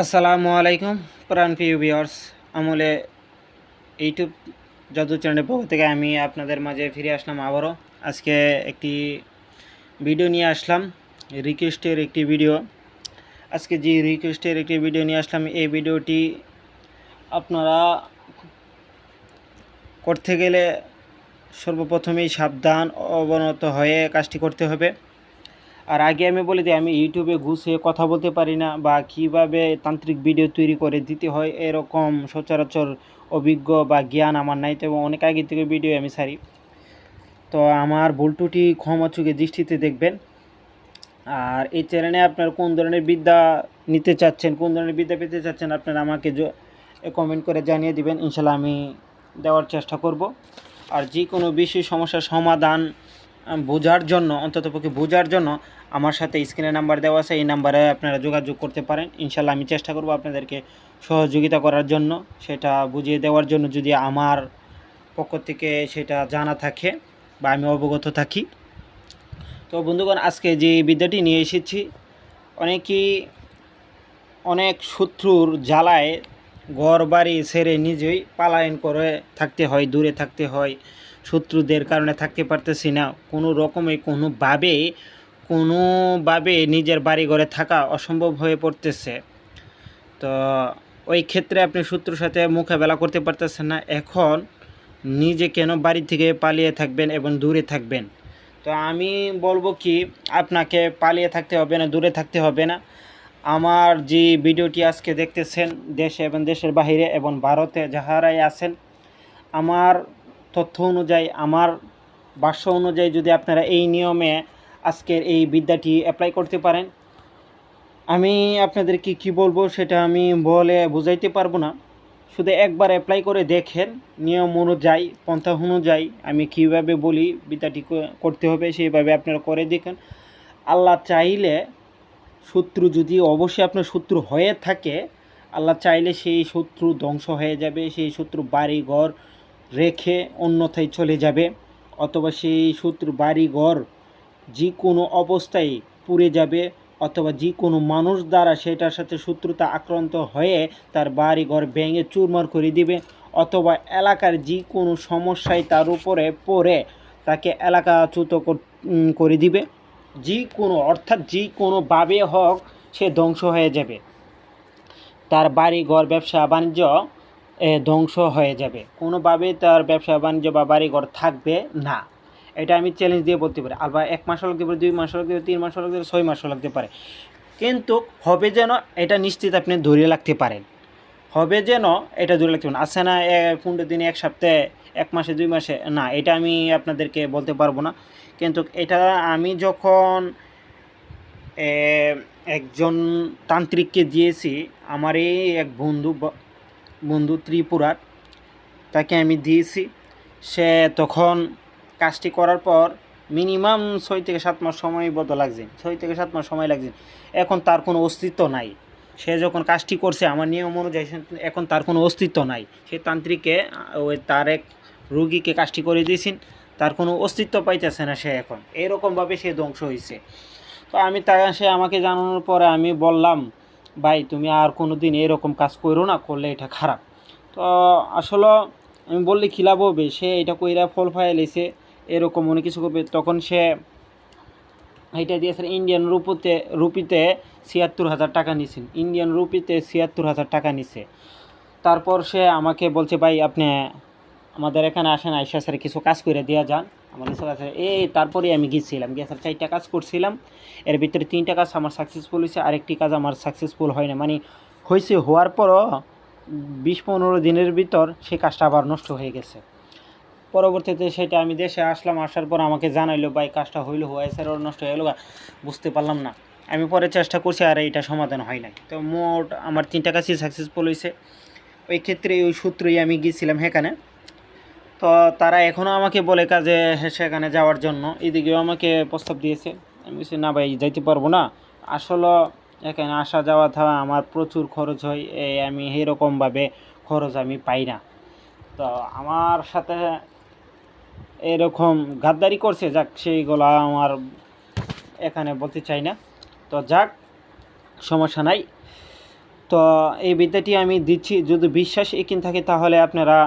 আসসালামু আলাইকুম প্রাণপ্রিয় ভিউয়ার্স। আমলে ইউটিউব জাদু চ্যানেলের পক্ষ থেকে আমি আপনাদের মাঝে ফিরে আসলাম আবারও। আজকে একটি ভিডিও নিয়ে আসলাম, রিকোয়েস্টের একটি ভিডিও। আজকে যে রিকোয়েস্টের একটি ভিডিও নিয়ে আসলাম, এই ভিডিওটি আপনারা করতে গেলে সর্বপ্রথমেই সাবধান অবনত হয়ে কাজটি করতে হবে। আর আগে আমি বলে দিই, আমি ইউটিউবে ঘুষে কথা বলতে পারি না, বা কীভাবে তান্ত্রিক ভিডিও তৈরি করে দিতে হয় এরকম সচরাচর অভিজ্ঞ বা জ্ঞান আমার নাই। তো অনেক আগে থেকে ভিডিও আমি ছাড়ি, তো আমার ভুল ত্রুটি ক্ষমা চোখে দৃষ্টিতে দেখবেন। আর এই চ্যানেলে আপনার কোন ধরনের বিদ্যা নিতে চাচ্ছেন, কোন ধরনের বিদ্যা পেতে চাচ্ছেন, আপনারা আমাকে কমেন্ট করে জানিয়ে দিবেন। ইনশাল্লাহ আমি দেওয়ার চেষ্টা করব। আর যে কোনো বিশেষ সমস্যার সমাধান বোঝার জন্য, অন্ততপক্ষে বোঝার জন্য আমার সাথে স্ক্রিনে নাম্বার দেওয়া আছে, এই নাম্বারে আপনারা যোগাযোগ করতে পারেন। ইনশাল্লাহ আমি চেষ্টা করব আপনাদেরকে সহযোগিতা করার জন্য, সেটা বুঝিয়ে দেওয়ার জন্য, যদি আমার পক্ষ থেকে সেটা জানা থাকে বা আমি অবগত থাকি। তো বন্ধুগণ, আজকে যে বিদ্যাটি নিয়ে এসেছি, অনেক শত্রুর জ্বালায় ঘর বাড়ি ছেড়ে নিজেই পলায়ন করে থাকতে হয়, দূরে থাকতে হয়। শত্রুদের কারণে থাকতে পারতেছি না, কোনো রকমে কোনোভাবে নিজের বাড়ি ঘরে থাকা অসম্ভব হয়ে পড়তেছে। তো ওই ক্ষেত্রে আপনি শত্রুর সাথে মোকাবেলা করতে পারতেছেন না, এখন নিজে কেন বাড়ি থেকে পালিয়ে থাকবেন এবং দূরে থাকবেন। তো আমি বলবো কি, আপনাকে পালিয়ে থাকতে হবে না, দূরে থাকতে হবে না। আমার যে ভিডিওটি আজকে দেখতেছেন, দেশে এবং দেশের বাহিরে এবং ভারতে যাহারাই আছেন, আমার তথ্য অনুযায়ী, আমার ভাষ্য অনুযায়ী যদি আপনারা এই নিয়মে আজকের এই বিদ্যাটি অ্যাপ্লাই করতে পারেন, আমি আপনাদেরকে কি বলবো সেটা আমি বলে বুঝাইতে পারবো না। শুধু একবার অ্যাপ্লাই করে দেখেন, নিয়ম অনুযায়ী, পন্থা অনুযায়ী আমি কীভাবে বলি বিদ্যাটি করতে হবে, সেইভাবে আপনারা করে দেখেন। আল্লাহ চাইলে, শত্রু যদি অবশ্যই আপনার শত্রু হয়ে থাকে, আল্লাহ চাইলে সেই শত্রু ধ্বংস হয়ে যাবে, সেই শত্রু বাড়ি ঘর রেখে অন্যথায় চলে যাবে, অথবা সেই শত্রু বাড়ি ঘর যে কোনো অবস্থায় পুড়ে যাবে, অথবা যে কোনো মানুষ দ্বারা সেটার সাথে শত্রুতা আক্রান্ত হয়ে তার বাড়ি ঘর ভেঙে চুরমার করে দিবে, অথবা এলাকার যে কোনো সমস্যায় তার উপরে পড়ে তাকে এলাকাচ্যুত করে দিবে। যে কোনো, অর্থাৎ যে কোনোভাবে হোক সে ধ্বংস হয়ে যাবে, তার বাড়ি ঘর ব্যবসা বাণিজ্য ধ্বংস হয়ে যাবে, কোনোভাবে তার ব্যবসা বাণিজ্য বা বাড়ি ঘর থাকবে না। এটা আমি চ্যালেঞ্জ দিয়ে বলতে পারি। আবার 1 মাসও লাগতে পারে, 2 মাসও লাগতে পারে, 3 মাসও লাগতে পারে, 6 মাসও লাগতে পারে, কিন্তু হবে যেন এটা নিশ্চিত আপনি ধরে রাখতে পারেন। হবে যেন এটা ধরে রাখতে পারেন। আছে না 15 দিনে, 1 সপ্তাহে, 1 মাসে, 2 মাসে, না, এটা আমি আপনাদেরকে বলতে পারবো না। কিন্তু এটা আমি যখন একজন তান্ত্রিককে দিয়েছি, আমার এই এক বন্ধু ত্রিপুরার, তাকে আমি দিয়েছি। সে তখন কাজটি করার পর মিনিমাম 6 থেকে 7 মাস সময় মতো লাগছে, 6 থেকে 7 মাস সময় লাগছে। এখন তার কোনো অস্তিত্ব নাই। সে যখন কাজটি করছে আমার নিয়ম অনুযায়ী, এখন তার কোনো অস্তিত্ব নাই। সে তান্ত্রিককে, ওই তার এক রুগীকে কাজটি করে দিয়েছেন, তার কোনো অস্তিত্ব পাইতেছে না সে এখন। এরকমভাবে সে ধ্বংস হয়েছে। তো সে আমাকে জানানোর পরে আমি বললাম, ভাই তুমি আর কোনো দিন এরকম কাজ করো না, করলে এটা খারাপ। তো আসলে আমি বললে কী লাভ হবে, সে এটা কইরা ফল ফাইলেছে, এরকম অনেক কিছু করবে। তখন সে এটা দিয়েছে ইন্ডিয়ান রুপিতে ৭৬,০০০ টাকা নিছেন, ইন্ডিয়ান রুপিতে ৭৬,০০০ টাকা নিছে। তারপর সে আমাকে বলছে, ভাই আপনি আমাদের এখানে আসেন, আইসা স্যার কিছু কাজ করে দেওয়া যান আমার কিছু কাছে। তারপরে আমি গিয়েছিলাম, গিয়ে স্যার 4টা কাজ করছিলাম, এর ভিতরে 3টা কাজ আমার সাকসেসফুল হয়েছে, আরেকটি কাজ আমার সাকসেসফুল হয় না। মানে হয়েছে, হওয়ার পরও 20-15 দিনের ভিতর সেই কাজটা আবার নষ্ট হয়ে গেছে। পরবর্তীতে সেটা আমি দেশে আসলাম, আসার পর আমাকে জানাইলো, ভাই কাজটা হইলো, হয়ে স্যার ওর নষ্ট হয়ে গেলো, বুঝতে পারলাম না। আমি পরে চেষ্টা করছি, আর এটা সমাধান হয় নাই। তো মোট আমার 3টা কাজই সাকসেসফুল হয়েছে। ওই ক্ষেত্রে ওই সূত্রেই আমি গিয়েছিলাম সেখানে। তো তারা এখনও আমাকে বলে কাজে সেখানে যাওয়ার জন্য, এদিকেও আমাকে প্রস্তাব দিয়েছে। আমি বলছি, না ভাই যাইতে পারবো না, আসলে এখানে আসা যাওয়া থাকা আমার প্রচুর খরচ হয়, আমি এরকমভাবে খরচ আমি পাই না। তো আমার সাথে এরকম গাদ্দারি করছে, যাক সেইগুলো আমার এখানে বলতে চাই না। তো যাক, সমস্যা নাই। তো এই বিদ্যাটি আমি দিচ্ছি, যদি বিশ্বাস একিন থাকে তাহলে আপনারা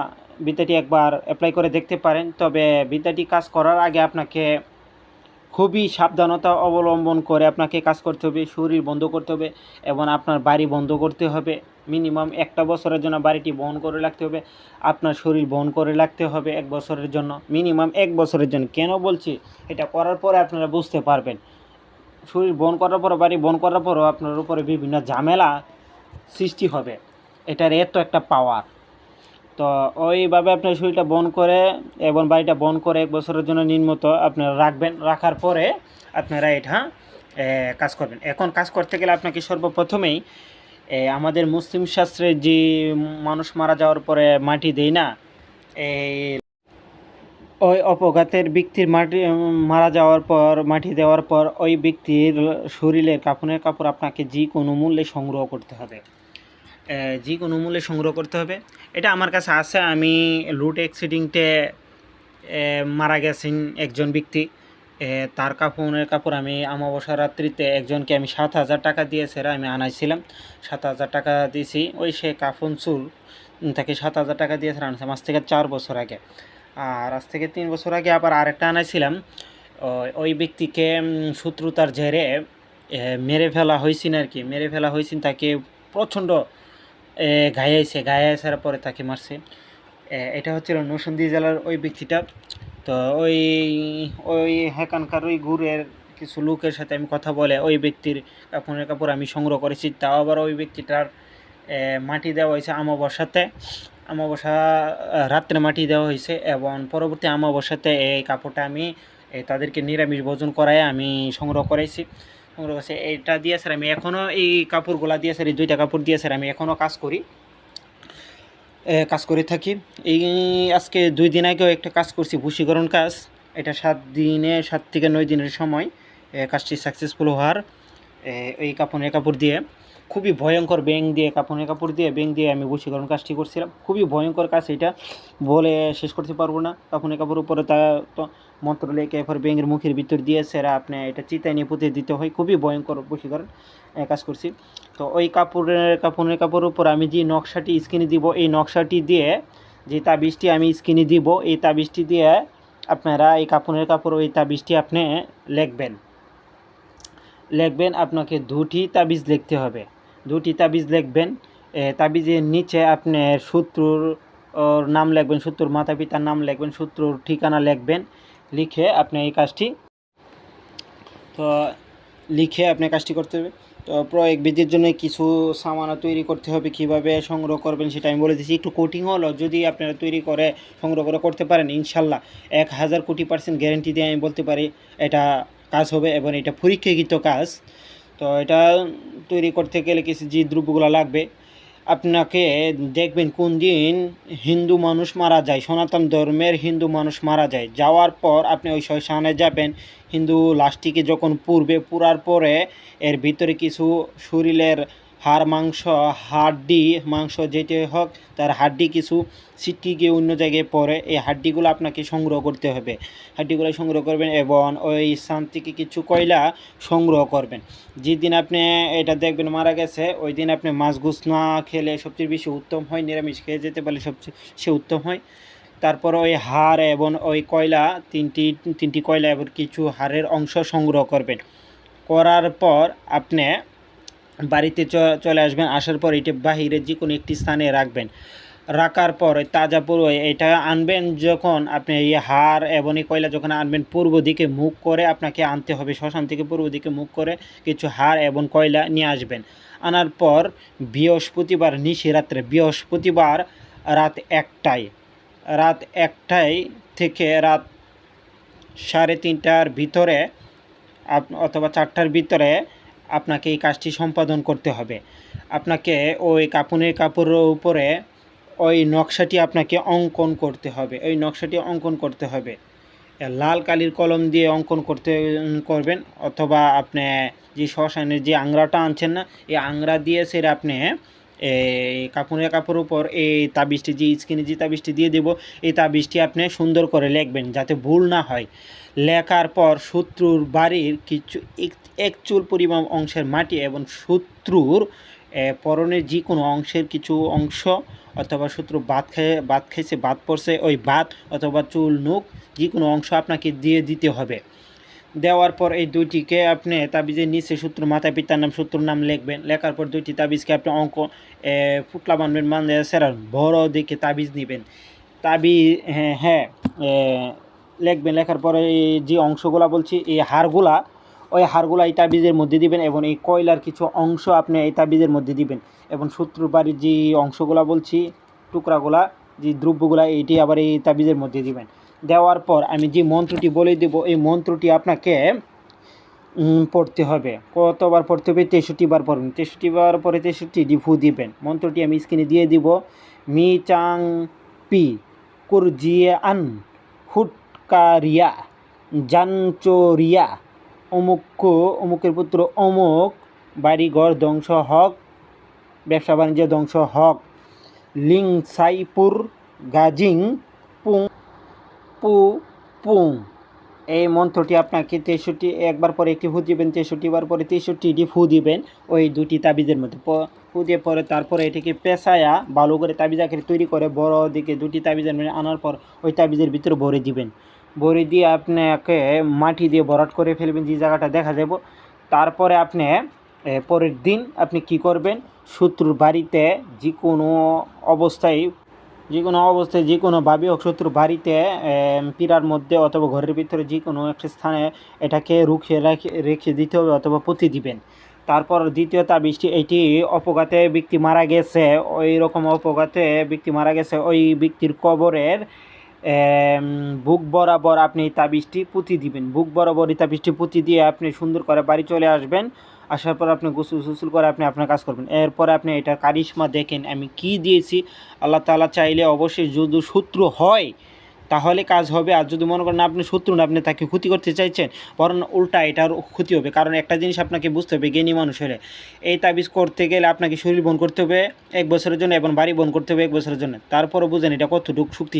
বিদ্যাটি একবার অ্যাপ্লাই করে দেখতে পারেন। তবে বিদ্যাটি কাজ করার আগে আপনাকে খুবই সাবধানতা অবলম্বন করে আপনাকে কাজ করতে হবে, শরীর বন্ধ করতে হবে এবং আপনার বাড়ি বন্ধ করতে হবে। মিনিমাম 1 বছরের জন্য বাড়িটি বহন করে রাখতে হবে, আপনার শরীর বহন করে রাখতে হবে 1 বছরের জন্য, মিনিমাম 1 বছরের জন্য। কেন বলছি, এটা করার পরে আপনারা বুঝতে পারবেন। শরীর বহন করার পর, বাড়ি বহন করার পরও আপনার উপরে বিভিন্ন ঝামেলা সৃষ্টি হবে। এটার এত একটা পাওয়ার। তো ওইভাবে আপনার শরীরটা বহন করে এবং বাড়িটা বহন করে 1 বছরের জন্য নিম্নত আপনারা রাখবেন। রাখার পরে আপনারা এটা কাজ করবেন। এখন কাজ করতে গেলে আপনাকে সর্বপ্রথমেই আমাদের মুসলিম শাস্ত্রে যে মানুষ মারা যাওয়ার পরে মাটি দেয় না, ওই অপঘাতের ব্যক্তির মারা যাওয়ার পর মাটি দেওয়ার পর ওই ব্যক্তির শরীরের কাফনের কাপড় আপনাকে যে কোনো মূল্যে সংগ্রহ করতে হবে, যে কোনো মূল্যে সংগ্রহ করতে হবে। এটা আমার কাছে আছে। আমি লুট অ্যাক্সিডেন্টে মারা গেছেন একজন ব্যক্তি, তার কাফনের কাপড় আমি অমাবস্যা রাত্রিতে একজনকে আমি 7,000 টাকা দিয়েছে আমি আনাইছিলাম। 7,000 টাকা দিয়েছি। ওই সে কাফন চুল তাকে 7,000 টাকা দিয়েছে আনছিলাম আজ থেকে 4 বছর আগে। আর আজ থেকে 3 বছর আগে আবার আরেকটা আনাইছিলাম। ওই ব্যক্তিকে শত্রুতার জেরে মেরে ফেলা হয়েছিল আর কি, মেরে ফেলা হয়েছিল। তাকে প্রচণ্ড গায়ে আসার পরে তাকে মারছে। এটা হচ্ছিল নরসিংদী জেলার ওই ব্যক্তিটা। তো ওই এখানকার ওই ঘুরের কিছু লোকের সাথে আমি কথা বলে ওই ব্যক্তির কাপড়ের কাপড় আমি সংগ্রহ করেছি। তাও আবার ওই ব্যক্তিটার মাটি দেওয়া হয়েছে অমাবস্যা রাত্রে মাটি দেওয়া হয়েছে এবং পরবর্তী অমাবস্যাতে এই কাপড়টা আমি তাদেরকে নিরামিষ ভোজন করায় আমি সংগ্রহ করেছি। এটা দিয়ে স্যার আমি এখনও এই কাপড়গুলা দিয়ে স্যার, এই 2টা কাপড় দিয়ে স্যার আমি এখনও কাজ করে থাকি। এই আজকে 2 দিন আগেও একটা কাজ করছি, বশীকরণ কাজ। এটা 7 থেকে 9 দিনের সময় কাজটি সাকসেসফুল হওয়ার। এই কাপড়ের কাপড় দিয়ে খুবই ভয়ঙ্কর ব্যাঙ দিয়ে, কাপড়ের কাপড় দিয়ে ব্যাঙ দিয়ে আমি বশীকরণ কাজটি করছিলাম। খুবই ভয়ঙ্কর কাজ, এটা বলে শেষ করতে পারবো না। কাপড়ের কাপড় উপরে তা তো মন্ত্র লেগে এরপর ব্যাঙের মুখের ভিতর দিয়ে সেরা আপনি এটা চিতায় নিয়ে পুঁতে দিতে হয়। খুবই ভয়ঙ্কর বশীকরণ কাজ করছি। তো ওই কাপড়ের কাপড়ের উপর আমি যে নকশাটি স্ক্রিনে দিব, এই নকশাটি দিয়ে যে তাবিজটি আমি স্ক্রিনে দিব, এই তাবিজটি দিয়ে আপনারা এই কাপড়ের কাপড় ওই তাবিজটি আপনি লিখবেন। আপনাকে 2টি তাবিজ লিখতে হবে, 2টি তাবিজ লিখবেন। তাবিজের নিচে আপনার শত্রুর নাম লিখবেন, শত্রুর মাতা পিতার নাম লিখবেন, শত্রুর ঠিকানা লিখবেন। লিখে আপনি এই কাজটি করতে হবে। তো প্রয়োগ বিধির জন্য কিছু সামানা তৈরি করতে হবে। কিভাবে সংগ্রহ করবেন সেটা আমি বলে দিচ্ছি। একটু কোটিং হলো যদি আপনারা তৈরি করে সংগ্রহ করে করতে পারেন, ইনশাল্লাহ 1000 কোটি % গ্যারেন্টি দিয়ে আমি বলতে পারি এটা কাজ হবে এবং এটা পরীক্ষাকৃত কাজ। তো এটা তৈরি করতে গেলে কিছু যে দ্রব্যগুলো লাগবে, আপনাকে দেখবেন কোন দিন হিন্দু মানুষ মারা যায়, সনাতন ধর্মের হিন্দু মানুষ মারা যায়, যাওয়ার পর আপনি ওই শ্মশানে যাবেন। হিন্দু লাশটিকে যখন পুরার পরে এর ভিতরে কিছু শরীরের হাড় মাংস যেটি হোক তার হাড্ডি কিছু ছিটকে গিয়ে অন্য জায়গায় পড়ে। এই হাড্ডিগুলো আপনাকে সংগ্রহ করতে হবে। হাড্ডিগুলো সংগ্রহ করবেন এবং ওই স্থান থেকে কিছু কয়লা সংগ্রহ করবেন। যেদিন আপনি এটা দেখবেন মারা গেছে, ওই দিন আপনি মাছ গুছ না খেলে সবচেয়ে বেশি উত্তম হয়, নিরামিষ খেয়ে যেতে পারলে সবচেয়ে উত্তম হয়। তারপর ওই হাড় এবং ওই কয়লা তিনটি কয়লা এবং কিছু হাড়ের অংশ সংগ্রহ করবেন। করার পর আপনি বাড়িতে চলে আসবেন। আসার পর এটা বাহিরে যে কোনো একটি স্থানে রাখবেন। রাখার পর তাজা এটা আনবেন। যখন আপনি এই হাড় এবং এই কয়লা যখন আনবেন, পূর্ব দিকে মুখ করে আপনাকে আনতে হবে। শ্মশান থেকে পূর্ব দিকে মুখ করে কিছু হাড় এবং কয়লা নিয়ে আসবেন। আনার পর বৃহস্পতিবার বৃহস্পতিবার রাত 1টায় থেকে রাত 3:30টার ভিতরে অথবা 4টার ভিতরে আপনাকে এই কাজটি সম্পাদন করতে হবে। আপনাকে ওই কাপড়ের কাপড়ের উপরে ওই নকশাটি আপনাকে অঙ্কন করতে হবে। লাল কালির কলম দিয়ে অঙ্কন করবেন, অথবা আপনি যে শ্মশানের যে আংরাটা আনছেন না, এই আংরা দিয়ে সেটা আপনি এই কাপড়ের উপর এই তাবিজটি যে স্ক্রিনে যে তাবিজটি দিয়ে দেব, এই তাবিজটি আপনি সুন্দর করে লিখবেন যাতে ভুল না হয়। লেখার পর শত্রুর বাড়ির কিছু 1 চুল পরিমাণ অংশের মাটি এবং শত্রুর পরনের যে কোনো অংশের কিছু অংশ অথবা শত্রু ভাত খাইছে, ভাত পড়ছে, ওই ভাত অথবা চুল নখ যে কোনো অংশ আপনাকে দিয়ে দিতে হবে। দেওয়ার পর এই দুইটিকে আপনি তাবিজের নিচে শত্রু মাতা পিতার নাম, শত্রুর নাম লিখবেন। লেখার পর দুইটি তাবিজকে আপনি ফুটলা বানবেন, মানে সেরা বড় দেখে তাবিজ নেবেন। হ্যাঁ লিখবেন। লেখার পরে এই যে অংশগুলা বলছি, এই হাড়গুলা এই তাবিজের মধ্যে দিবেন, এবং এই কয়লার কিছু অংশ আপনি এই তাবিজের মধ্যে দিবেন, এবং শত্রুর বাড়ির যে অংশগুলা বলছি, টুকরাগুলা, যে দ্রব্যগুলা, এইটি আবার এই তাবিজের মধ্যে দিবেন। দেওয়ার পর আমি যে মন্ত্রটি বলে দেব, এই মন্ত্রটি আপনাকে পড়তে হবে। কতবার পড়তে হবে? 63 বার পড়বেন। 63 বার পরে 63টি ফু দিবেন। মন্ত্রটি আমি স্ক্রিনে দিয়ে দিব। মি চাং পি কুরজিয়ে আন হুটকারিয়া জানচোরিয়া অমুকের পুত্র অমুক, বাড়িঘর ধ্বংস হক, ব্যবসা বাণিজ্য ধ্বংস হক, লিং সাইপুর গাজিং পুং পু পুং। এই মন্ত্রটি আপনাকে 63 একবার পরে একটি ফু দিবেন, 63 বার পরে 63টি ফু দিবেন ওই দুটি তাবিজের মধ্যে। ফু দিয়ে পরে তারপরে এটিকে পেঁচায়া ভালো করে তাবিজ আকারে তৈরি করে বড় দিকে দুটি তাবিজের মধ্যে আনার পর ওই তাবিজের ভিতরে ভরে দিবেন। ভরে দিয়ে আপনাকে মাটি দিয়ে ভরাট করে ফেলবেন যে জায়গাটা দেখা যাব। তারপরে আপনি পরের দিন আপনি কি করবেন? শত্রুর বাড়িতে যে কোনো অবস্থায় যে কোনোভাবে হোক শত্রুর বাড়িতে, পীড়ার মধ্যে অথবা ঘরের ভিতরে যে কোনো একটা স্থানে এটাকে রেখে দিতে হবে অথবা পুঁতে দিবেন। তারপর দ্বিতীয় তাবিজটি, এটি অপঘাতে ব্যক্তি মারা গেছে, ওই রকম অপঘাতে ব্যক্তি মারা গেছে, ওই ব্যক্তির কবরের বুক বরাবর আপনি তাবিজটি পুঁতি দিবেন। বুক বরাবর এই তাবিজটি পুঁতি দিয়ে আপনি সুন্দর করে বাড়ি চলে আসবেন। আসার পর আপনি গোসল করে আপনি আপনার কাজ করবেন। এরপরে আপনি এটার কারিশমা দেখেন আমি কি দিয়েছি। আল্লাহ তাআলা চাইলে অবশ্যই যদি শত্রু হয় তাহলে কাজ হবে, আর যদি মনে করেন আপনি শত্রু না, আপনি তাকে ক্ষতি করতে চাইছেন, বরং উল্টা এটার ক্ষতি হবে। কারণ একটা জিনিস আপনাকে বুঝতে হবে, জ্ঞানী মানুষ হলে এই তাবিজ করতে গেলে আপনাকে শরীর বন করতে হবে 1 বছরের জন্য এবং বাড়ি বন করতে হবে 1 বছরের জন্য। তারপরও বুঝেন এটা কতটুকু শক্তি।